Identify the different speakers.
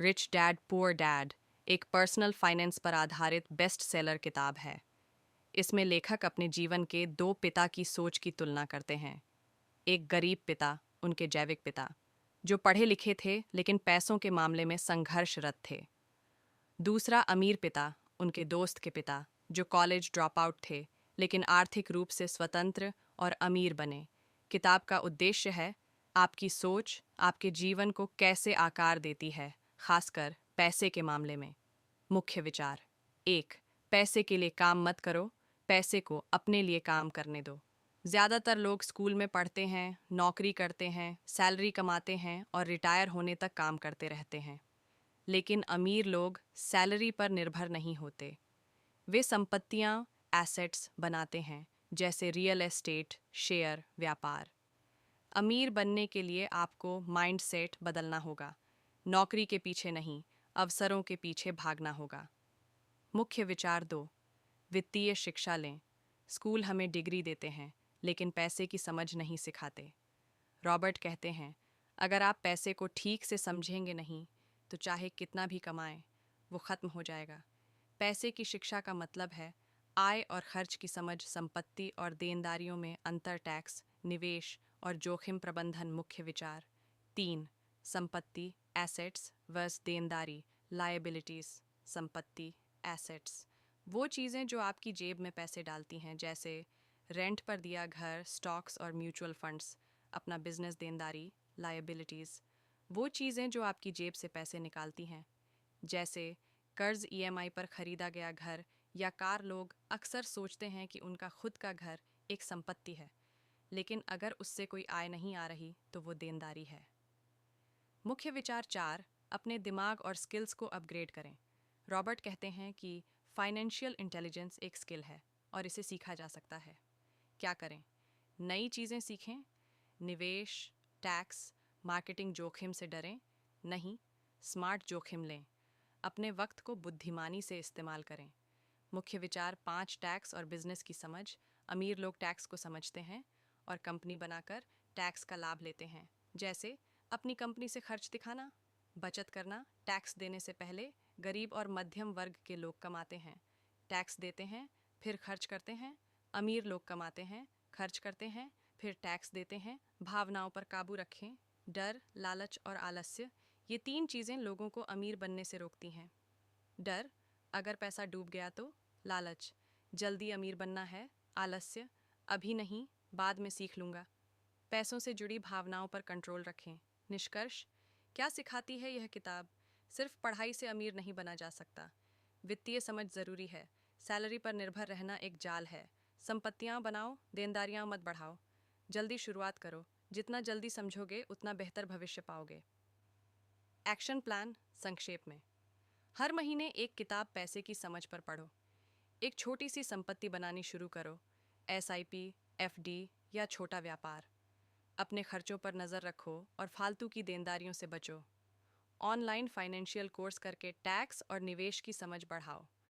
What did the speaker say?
Speaker 1: Rich dad poor dad एक personal finance पर आधारित बेस्ट सेलर किताब है। इसमें लेखक अपने जीवन के दो पिता की सोच की तुलना करते हैं। एक गरीब पिता, उनके जैविक पिता, जो पढ़े लिखे थे लेकिन पैसों के मामले में संघर्षरत थे। दूसरा अमीर पिता, उनके दोस्त के पिता, जो कॉलेज ड्रॉप आउट थे लेकिन आर्थिक रूप से स्वतंत्र और अमीर बने। किताब का उद्देश्य है आपकी सोच आपके जीवन को कैसे आकार देती है, खासकर पैसे के मामले में। मुख्य विचार: 1. पैसे के लिए काम मत करो, पैसे को अपने लिए काम करने दो। ज़्यादातर लोग स्कूल में पढ़ते हैं, नौकरी करते हैं, सैलरी कमाते हैं और रिटायर होने तक काम करते रहते हैं। लेकिन अमीर लोग सैलरी पर निर्भर नहीं होते। वे संपत्तियां, एसेट्स बनाते हैं, जैसे रियल एस्टेट, शेयर, व्यापार। अमीर बनने के लिए आपको माइंडसेट बदलना होगा। नौकरी के पीछे नहीं, अवसरों के पीछे भागना होगा। मुख्य विचार 2. वित्तीय शिक्षा लें। स्कूल हमें डिग्री देते हैं, लेकिन पैसे की समझ नहीं सिखाते। रॉबर्ट कहते हैं, अगर आप पैसे को ठीक से समझेंगे नहीं, तो चाहे कितना भी कमाएं, वो खत्म हो जाएगा। पैसे की शिक्षा का मतलब है आय और खर्च की समझ, संपत्ति और देनदारियों में अंतर, टैक्स, निवेश और जोखिम प्रबंधन। मुख्य विचार 3. संपत्ति, एसेट्स वर्स देनदारी, लायबिलिटीज। संपत्ति, एसेट्स वो चीज़ें जो आपकी जेब में पैसे डालती हैं, जैसे रेंट पर दिया घर, स्टॉक्स और म्यूचुअल फंड्स। अपना बिजनेस, देनदारी, लायबिलिटीज़ वो चीज़ें जो आपकी जेब से पैसे निकालती हैं, जैसे कर्ज, ईएमआई पर खरीदा गया घर या कार। लोग अक्सर सोचते हैं कि उनका खुद का घर एक संपत्ति है, लेकिन अगर उससे कोई आय नहीं आ रही तो वो देनदारी है। मुख्य विचार 4. अपने दिमाग और स्किल्स को अपग्रेड करें। रॉबर्ट कहते हैं कि फाइनेंशियल इंटेलिजेंस एक स्किल है और इसे सीखा जा सकता है। क्या करें? नई चीज़ें सीखें। निवेश, टैक्स, मार्केटिंग। जोखिम से डरें नहीं, स्मार्ट जोखिम लें। अपने वक्त को बुद्धिमानी से इस्तेमाल करें। मुख्य विचार 5. टैक्स और बिजनेस की समझ। अमीर लोग टैक्स को समझते हैं और कंपनी बनाकर टैक्स का लाभ लेते हैं, जैसे अपनी कंपनी से खर्च दिखाना, बचत करना। टैक्स देने से पहले गरीब और मध्यम वर्ग के लोग कमाते हैं, टैक्स देते हैं, फिर खर्च करते हैं। अमीर लोग कमाते हैं, खर्च करते हैं, फिर टैक्स देते हैं। भावनाओं पर काबू रखें। डर, लालच और आलस्य, ये 3 चीज़ें लोगों को अमीर बनने से रोकती हैं। डर, अगर पैसा डूब गया तो। लालच, जल्दी अमीर बनना है। आलस्य, अभी नहीं, बाद में सीख लूँगा। पैसों से जुड़ी भावनाओं पर कंट्रोल रखें। निष्कर्ष: क्या सिखाती है यह किताब? सिर्फ पढ़ाई से अमीर नहीं बना जा सकता। वित्तीय समझ ज़रूरी है। सैलरी पर निर्भर रहना एक जाल है। संपत्तियाँ बनाओ, देनदारियाँ मत बढ़ाओ। जल्दी शुरुआत करो। जितना जल्दी समझोगे उतना बेहतर भविष्य पाओगे। एक्शन प्लान संक्षेप में: हर महीने एक किताब पैसे की समझ पर पढ़ो। एक छोटी सी संपत्ति बनानी शुरू करो, एसआईपी, एफडी या छोटा व्यापार। अपने खर्चों पर नज़र रखो और फालतू की देनदारियों से बचो। ऑनलाइन फाइनेंशियल कोर्स करके टैक्स और निवेश की समझ बढ़ाओ।